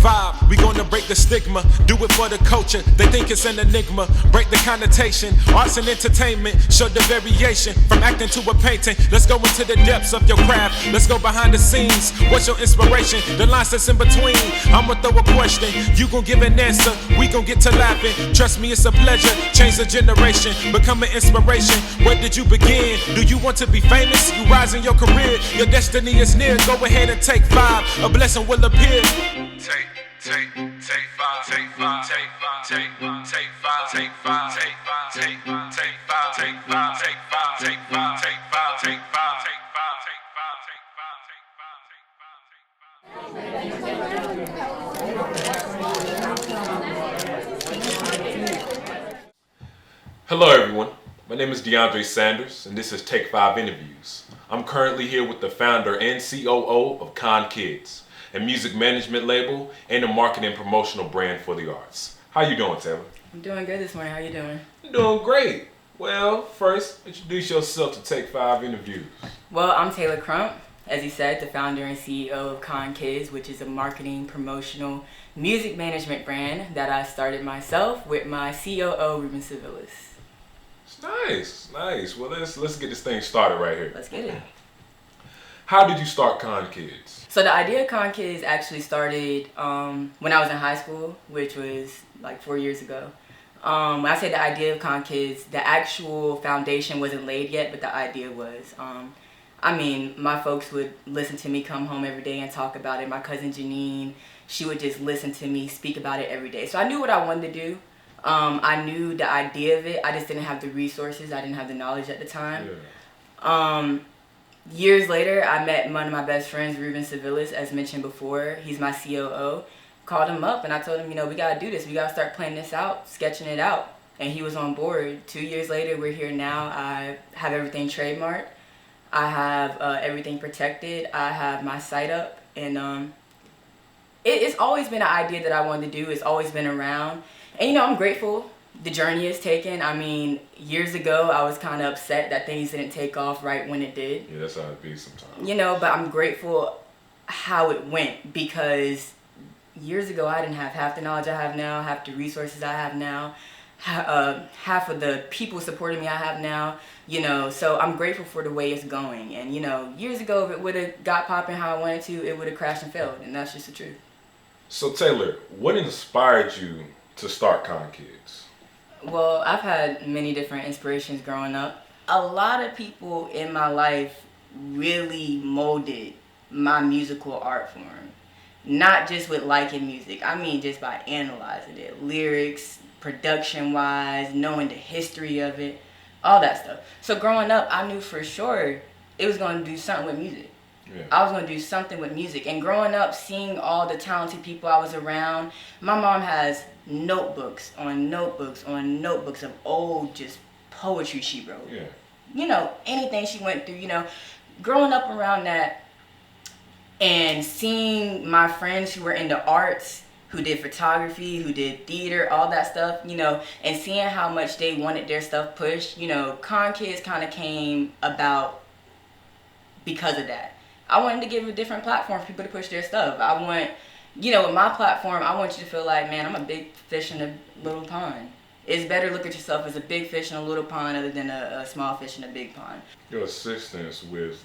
5, we gonna break the stigma. Do it for the culture, they think it's an enigma. Break the connotation, arts and entertainment. Show the variation, from acting to a painting. Let's go into the depths of your craft. Let's go behind the scenes. What's your inspiration? The lines that's in between. I'ma throw a question, you gon' give an answer. We gon' get to laughing. Trust me, it's a pleasure. Change the generation, become an inspiration. Where did you begin? Do you want to be famous? You rise in your career, your destiny is near. Go ahead and take 5, a blessing will appear. Take 5, take 5, take 5, take 5, take 5, take 5, take 5, take 5, take 5, take 5, take 5, take 5, take 5, take 5, take 5, take 5, take 5, take 5, Hello everyone, my name is Deandre Sanders and this is Take 5 Interviews. I'm currently here with the founder and COO of Kon Kids, a music management label and a marketing and promotional brand for the arts. How you doing, Taylor? I'm doing good this morning. How you doing? I'm doing great. Well, first, introduce yourself to Take 5 Interviews. Well, I'm Taylor Crump, as you said, the founder and CEO of Kon Kids, which is a marketing, promotional, music management brand that I started myself with my COO, Ruben Civilis. Nice. Well, let's get this thing started right here. Let's get it. How did you start Kon Kids? So the idea of Kon Kids actually started when I was in high school, which was like 4 years ago. When I say the idea of Kon Kids, the actual foundation wasn't laid yet, but the idea was. My folks would listen to me come home every day and talk about it. My cousin Janine, she would just listen to me speak about it every day. So I knew what I wanted to do. I knew the idea of it. I just didn't have the resources. I didn't have the knowledge at the time. Yeah. Years later, I met one of my best friends, Ruben Civilis, as mentioned before. He's my COO. Called him up and I told him, we got to do this. We got to start planning this out, sketching it out. And he was on board. 2 years later, we're here now. I have everything trademarked. I have everything protected. I have my site up. And it's always been an idea that I wanted to do. It's always been around. And, I'm grateful the journey is taken. Years ago, I was kind of upset that things didn't take off right when it did. Yeah, that's how it be sometimes. But I'm grateful how it went because years ago, I didn't have half the knowledge I have now, half the resources I have now, half of the people supporting me I have now, So I'm grateful for the way it's going. And, years ago, if it would have got popping how I wanted to, it would have crashed and failed. And that's just the truth. So, Taylor, what inspired you to start Kon Kids? Well, I've had many different inspirations growing up. A lot of people in my life really molded my musical art form. Not just with liking music. Just by analyzing it. Lyrics, production-wise, knowing the history of it, all that stuff. So growing up, I knew for sure it was going to do something with music. Yeah. I was going to do something with music. And growing up, seeing all the talented people I was around, my mom has notebooks on notebooks on notebooks of old just poetry she wrote. Yeah. Anything she went through, growing up around that and seeing my friends who were into arts, who did photography, who did theater, all that stuff, and seeing how much they wanted their stuff pushed, Kon Kids kind of came about because of that. I wanted to give a different platform for people to push their stuff. I want, with my platform, I want you to feel like, man, I'm a big fish in a little pond. It's better to look at yourself as a big fish in a little pond other than a small fish in a big pond. Your assistance with,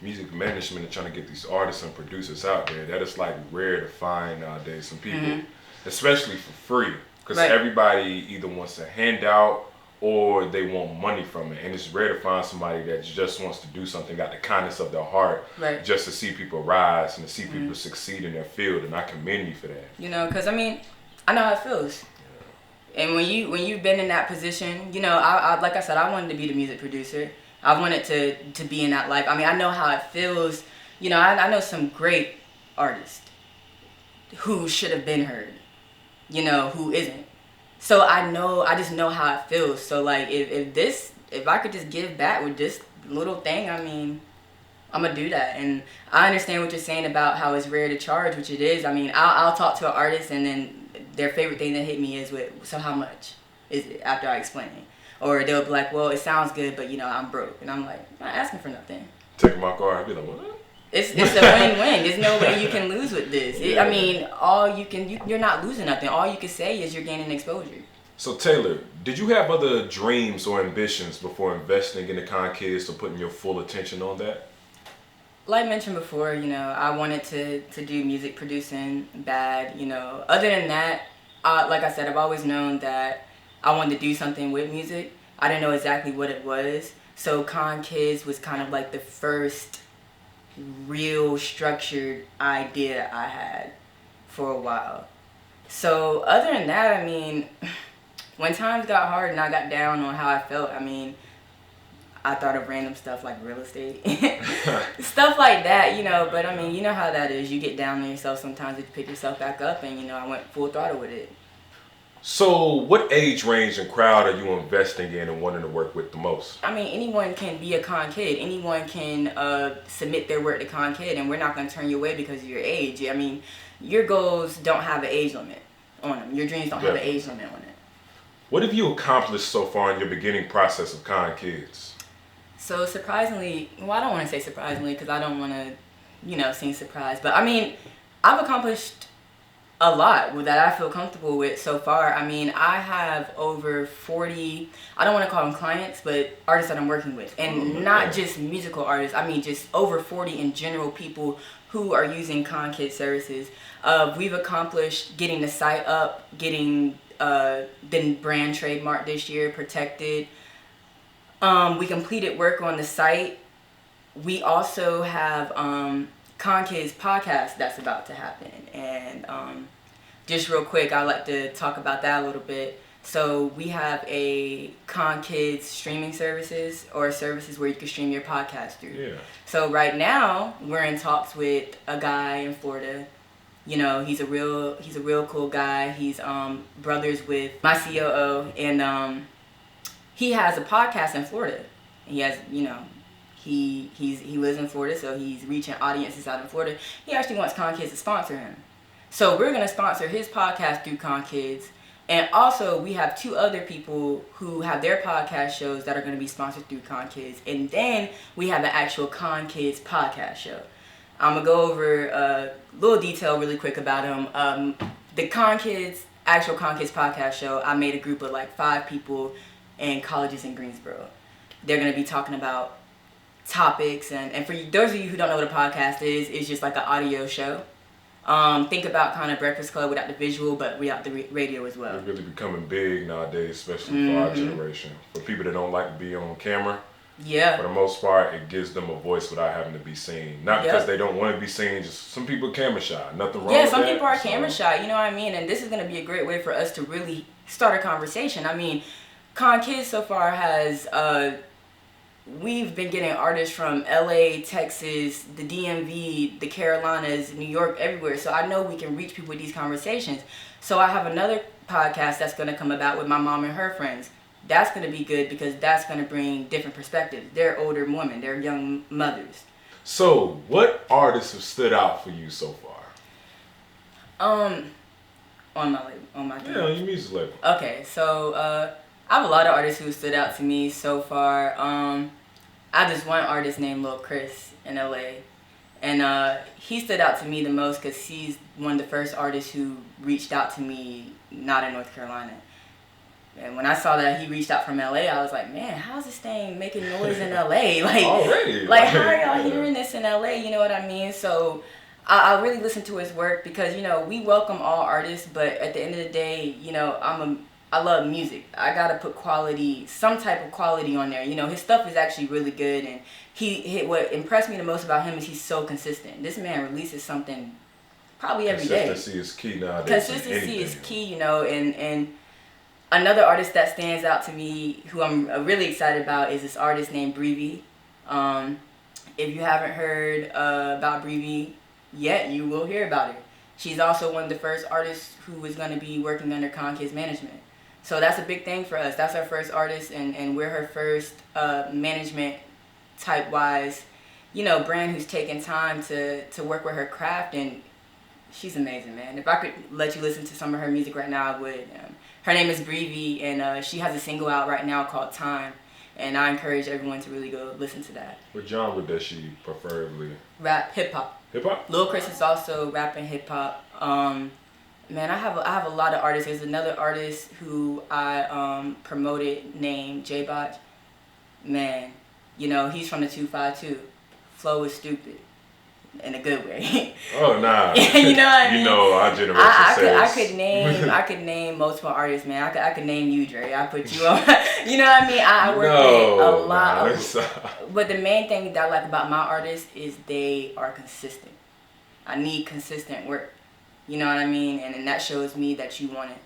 music management and trying to get these artists and producers out there, that is, rare to find nowadays. Some people, especially for free, because everybody either wants a handout or they want money from it, and it's rare to find somebody that just wants to do something out the kindness of their heart, just to see people rise and to see people succeed in their field, and I commend you for that. Because I know how it feels. Yeah. And when you've been in that position, I like I said, I wanted to be the music producer. I wanted to be in that life. I know how it feels. I know some great artists who should have been heard, who isn't. So I just know how it feels. So if I could just give back with this little thing, I'm gonna do that. And I understand what you're saying about how it's rare to charge, which it is. I'll talk to an artist and then their favorite thing that hit me is so how much is it after I explain it? Or they'll be like, well, it sounds good, but I'm broke. And I'm like, I'm not asking for nothing. Take my car and be like, what? It's a win-win. There's no way you can lose with this. I mean, you're not losing nothing. All you can say is you're gaining exposure. So Taylor, did you have other dreams or ambitions before investing in the Kon Kids or putting your full attention on that? Like I mentioned before, I wanted to do music producing bad. Other than that, like I said, I've always known that I wanted to do something with music. I didn't know exactly what it was. So Kon Kids was kind of like the first real structured idea I had for a while. So other than that, I mean, when times got hard and I got down on how I felt, I mean, I thought of random stuff like real estate, stuff like that, but I mean, you know how that is. You get down on yourself sometimes, you pick yourself back up, and I went full throttle with it. So what age range and crowd are you investing in and wanting to work with the most? I mean, anyone can be a Kon Kid. Anyone can submit their work to Kon Kid, and we're not going to turn you away because of your age. I mean, your goals don't have an age limit on them. Your dreams don't have an age limit on it. What have you accomplished so far in your beginning process of Kon Kids? So surprisingly, well, I don't want to say surprisingly because I don't want to, seem surprised. But I mean, I've accomplished a lot that I feel comfortable with so far. I mean, I have over 40, I don't want to call them clients, but artists that I'm working with. And not just musical artists, I mean just over 40 in general, people who are using Kon Kids services. We've accomplished getting the site up, getting the brand trademark this year, protected. We completed work on the site. We also have Kon Kids podcast that's about to happen, and just real quick, I'd like to talk about that a little bit. So we have a Kon Kids streaming services or services where you can stream your podcast through. Yeah. So right now we're in talks with a guy in Florida. He's a real cool guy. He's brothers with my COO, and he has a podcast in Florida. He has, he lives in Florida, so he's reaching audiences out in Florida. He actually wants Kon Kids to sponsor him. So we're going to sponsor his podcast through Kon Kids. And also, we have 2 other people who have their podcast shows that are going to be sponsored through Kon Kids. And then we have the actual Kon Kids podcast show. I'm going to go over a little detail really quick about him. The actual Kon Kids podcast show, I made a group of like 5 people in colleges in Greensboro. They're going to be talking about topics. And for those of you who don't know what a podcast is, it's just like an audio show. Think about kind of Breakfast Club without the visual, but without the radio as well. They're really becoming big nowadays, especially for our generation. For people that don't like to be on camera, for the most part, it gives them a voice without having to be seen. Not because they don't want to be seen, just some people are camera shy. Nothing wrong with that. Yeah, some people are camera shy, you know what I mean? And this is going to be a great way for us to really start a conversation. I mean, Kon Kids so far has... we've been getting artists from LA, Texas, the DMV, the Carolinas, New York, everywhere. So I know we can reach people with these conversations. So I have another podcast that's going to come about with my mom and her friends. That's going to be good because that's going to bring different perspectives. They're older women. They're young mothers. So what artists have stood out for you so far? On my label, on your music label. Okay, so I have a lot of artists who stood out to me so far. I have this one artist named Lil Chris in LA, and he stood out to me the most because he's one of the first artists who reached out to me not in North Carolina. And when I saw that he reached out from LA, I was like, man, how's this thing making noise in LA? Like, already? How are y'all hearing this in LA? You know what I mean? So I really listened to his work because, we welcome all artists, but at the end of the day, I love music. I gotta put quality, some type of quality on there. His stuff is actually really good, and what impressed me the most about him is he's so consistent. This man releases something probably every day. Consistency is key nowadays. Consistency is key, and another artist that stands out to me, who I'm really excited about, is this artist named Breevy. If you haven't heard about Breevy yet, you will hear about her. She's also one of the first artists who is going to be working under Kon Kids management. So that's a big thing for us. That's our first artist, and we're her first management type-wise, brand who's taken time to work with her craft, and she's amazing, man. If I could let you listen to some of her music right now, I would. Her name is Breevy, and she has a single out right now called Time. And I encourage everyone to really go listen to that. What genre does she preferably? Rap, hip hop. Hip hop. Lil Chris is also rap and hip hop. Man, I have a lot of artists. There's another artist who I promoted named J-Bot. Man, you know, he's from the 252. Flow is stupid. In a good way. Oh nah. You know what I mean? You know our generation I could name multiple artists, man. I could name you, Dre. I put you on. You know what I mean? I work with a lot but the main thing that I like about my artists is they are consistent. I need consistent work. You know what I mean? And that shows me that you want it.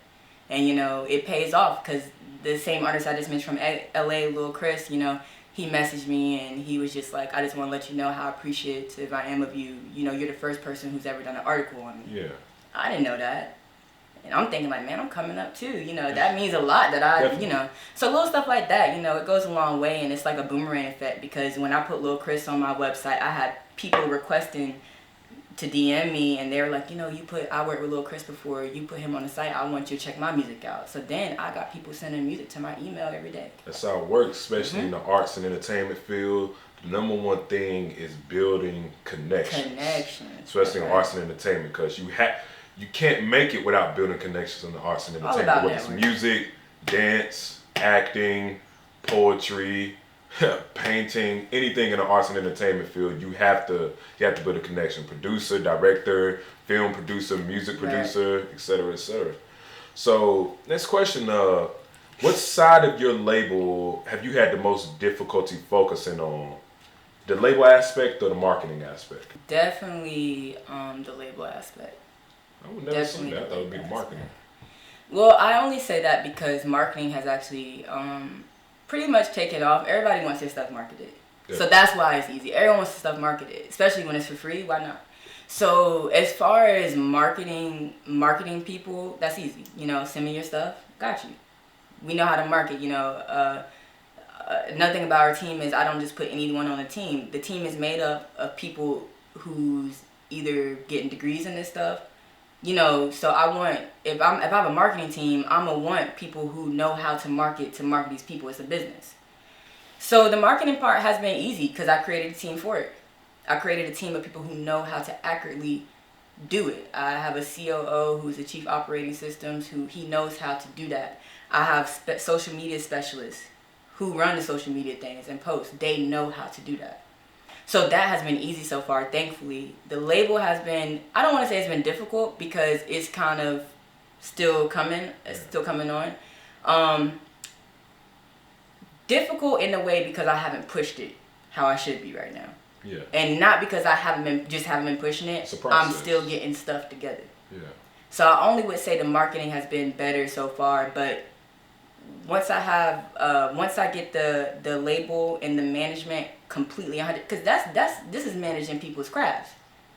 And you know, it pays off because the same artist I just mentioned from LA, Lil Chris, you know, he messaged me and he was just like, I just want to let you know how appreciative I am of you. You know, you're the first person who's ever done an article on me. Yeah. I didn't know that. And I'm thinking like, man, I'm coming up too. You know, that means a lot that I, Definitely. you know. So little stuff like that, you know, it goes a long way and it's like a boomerang effect because when I put Lil Chris on my website, I had people requesting to DM me and they were like, you know, I worked with Lil Chris before, you put him on the site, I want you to check my music out. So then I got people sending music to my email every day. That's how it works, especially in the arts and entertainment field. The number one thing is building connections. Especially in arts and entertainment, because you can't make it without building connections in the arts and entertainment. Whether it's music, dance, acting, poetry, painting, anything in the arts and entertainment field, you have to build a connection. Producer, director, film producer, music producer, etc., etc. So next question, what side of your label have you had the most difficulty focusing on? The label aspect or the marketing aspect? Definitely the label aspect. I would never say that. That would be the marketing. Well, I only say that because marketing has actually pretty much taken off. Everybody wants their stuff marketed. Yeah. So that's why it's easy. Everyone wants stuff marketed, especially when it's for free. Why not? So as far as marketing people, that's easy. You know, send me your stuff. Got you. We know how to market. You know, another thing about our team is I don't just put anyone on the team. The team is made up of people who's either getting degrees in this stuff. You know, so I want, if I have a marketing team, I'm going to want people who know how to market these people. It's a business. So the marketing part has been easy because I created a team for it. I created a team of people who know how to accurately do it. I have a COO who's the chief operating systems he knows how to do that. I have social media specialists who run the social media things and post. They know how to do that. So that has been easy so far, thankfully. The label has been, I don't want to say it's been difficult because it's kind of still coming. It's still coming on. Difficult in a way because I haven't pushed it how I should be right now. Yeah. And not because I haven't been pushing it. I'm still getting stuff together. Yeah. So I only would say the marketing has been better so far, but once I get the label and the management completely 100, because this is managing people's crafts.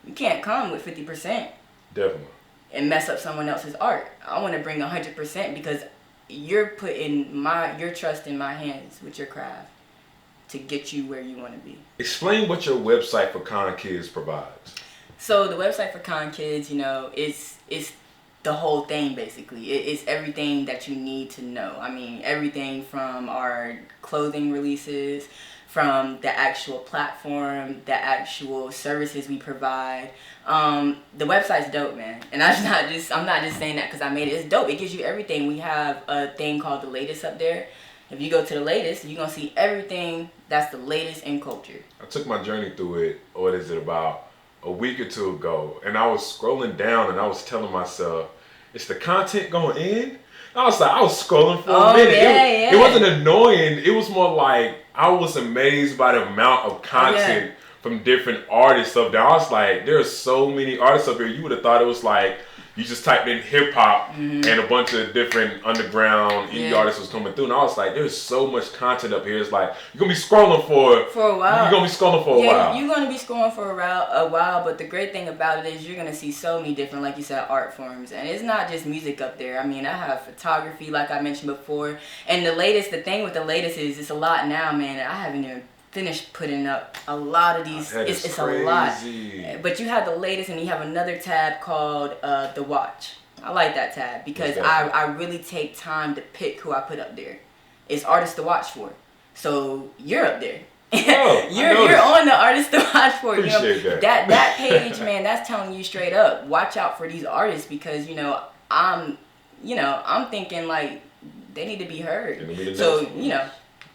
You can't come with 50%. Definitely. And mess up someone else's art. I want to bring 100% because you're putting your trust in my hands with your craft to get you where you want to be. Explain what your website for Kon Kids provides. So the website for Kon Kids, you know, it's the whole thing basically. It's everything that you need to know. I mean, everything from our clothing releases, from the actual platform, the actual services we provide. The website's dope, man. And I'm not just saying that because I made it. It's dope. It gives you everything. We have a thing called The Latest up there. If you go to The Latest, you're going to see everything that's the latest in culture. I took my journey through it, about a week or two ago, and I was scrolling down and I was telling myself, is the content going in? I was scrolling for a minute. It wasn't annoying. It was more like I was amazed by the amount of content from different artists up there. I was like, there are so many artists up here. You would have thought it was like you just typed in hip hop and a bunch of different underground indie artists was coming through. And I was like, there's so much content up here. It's like, you're going to be scrolling for a while. You're going to be scrolling for a while. Yeah, you're going to be scrolling for a while. But the great thing about it is you're going to see so many different, like you said, art forms. And it's not just music up there. I mean, I have photography, like I mentioned before. And the thing with the latest is it's a lot now, man. I haven't even finished putting up a lot of these. It's a lot. But you have The Latest and you have another tab called The Watch. I like that tab because I really take time to pick who I put up there. It's artists to watch for. So you're up there. Oh, you're on the artist to watch for. Appreciate that page, man. That's telling you straight up. Watch out for these artists because I'm thinking like they need to be heard. So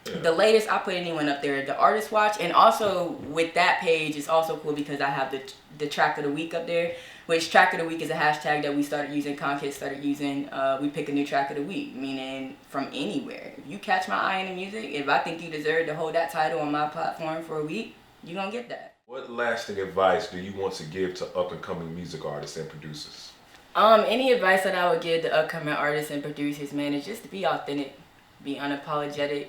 the latest I put anyone up there, the artist watch, and also with that page it's also cool because I have the track of the week up there. Which track of the week is a hashtag that we started using, Kon Kids started using. We pick a new track of the week, meaning from anywhere. If you catch my eye in the music, if I think you deserve to hold that title on my platform for a week, you're going to get that. What lasting advice do you want to give to up-and-coming music artists and producers? Any advice that I would give to upcoming artists and producers, man, is just to be authentic, be unapologetic,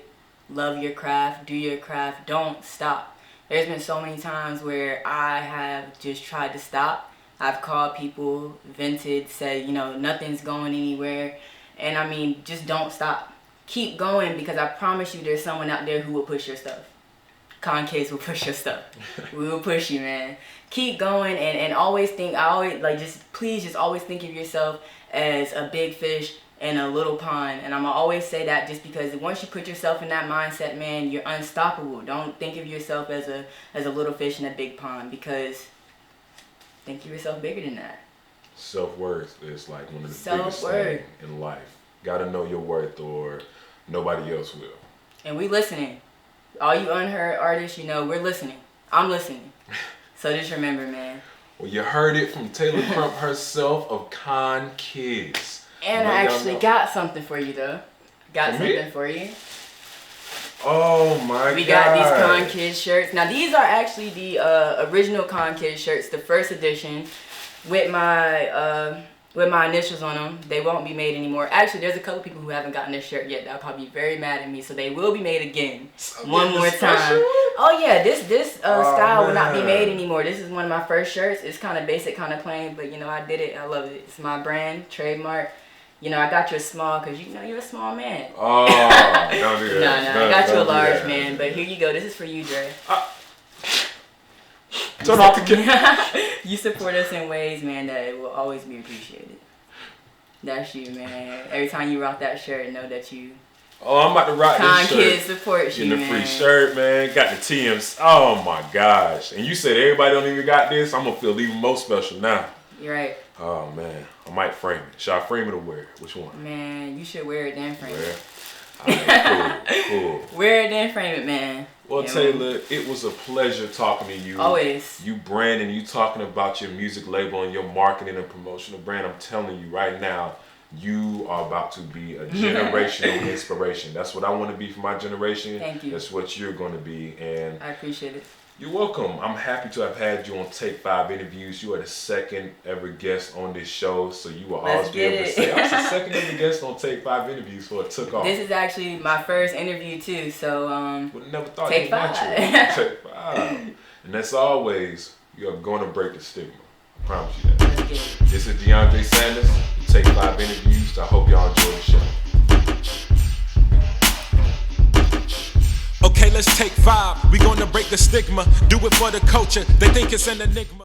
love your craft, do your craft, don't stop. There's been so many times where I have just tried to stop. I've called people, vented, said, nothing's going anywhere. And I mean, just don't stop. Keep going because I promise you there's someone out there who will push your stuff. Kon Kids will push your stuff. We will push you, man. Keep going and always think, please just always think of yourself as a big fish in a little pond. And I'm going to always say that just because once you put yourself in that mindset, man, you're unstoppable. Don't think of yourself as a little fish in a big pond because think of yourself bigger than that. Self-worth is like one of the biggest things in life. Gotta know your worth or nobody else will. And we listening. All you unheard artists, we're listening. I'm listening. So just remember, man. Well, you heard it from Taylor Crump herself of Kon Kids. And I actually got something for you, though. For you. Oh my God. We got these Kon Kids shirts. Now these are actually the original Kon Kids shirts, the first edition, with my initials on them. They won't be made anymore. Actually, there's a couple people who haven't gotten this shirt yet. That'll probably be very mad at me. So they will be made again, one more time. Oh yeah, this style will not be made anymore. This is one of my first shirts. It's kind of basic, kind of plain, but I did it. I love it. It's my brand, trademark. I got you a small because you're a small man. Oh, don't do that. No, I got you a large man. But here you go. This is for you, Dre. Turn off the camera. You support us in ways, man, that it will always be appreciated. That's you, man. Every time you rock that shirt, know that you. Oh, I'm about to rock this shirt. Kon Kids supports you, man. Getting a free shirt, man. Got the TMs. Oh my gosh. And you said everybody don't even got this. I'm gonna feel even more special now. You're right. Oh man, I might frame it. Should I frame it or wear it? Which one? Man, you should wear it then frame it. Right, cool. Wear it then frame it, man. Well, Taylor, it was a pleasure talking to you. Always. You branding, you talking about your music label and your marketing and promotional brand. I'm telling you right now, you are about to be a generational inspiration. That's what I want to be for my generation. Thank you. That's what you're going to be. And I appreciate it. You're welcome. I'm happy to have had you on Take 5 Interviews. You are the second ever guest on this show, so you will always be able to say, I was the second ever guest on Take 5 Interviews, so it took off. This is actually my first interview too, so would never thought Take 5. Take 5. And as always, you're going to break the stigma. I promise you that. This is Deandre Sanders, Take 5 Interviews. I hope y'all enjoy the show. Okay, let's take 5. We gonna break the stigma. Do it for the culture. They think it's an enigma.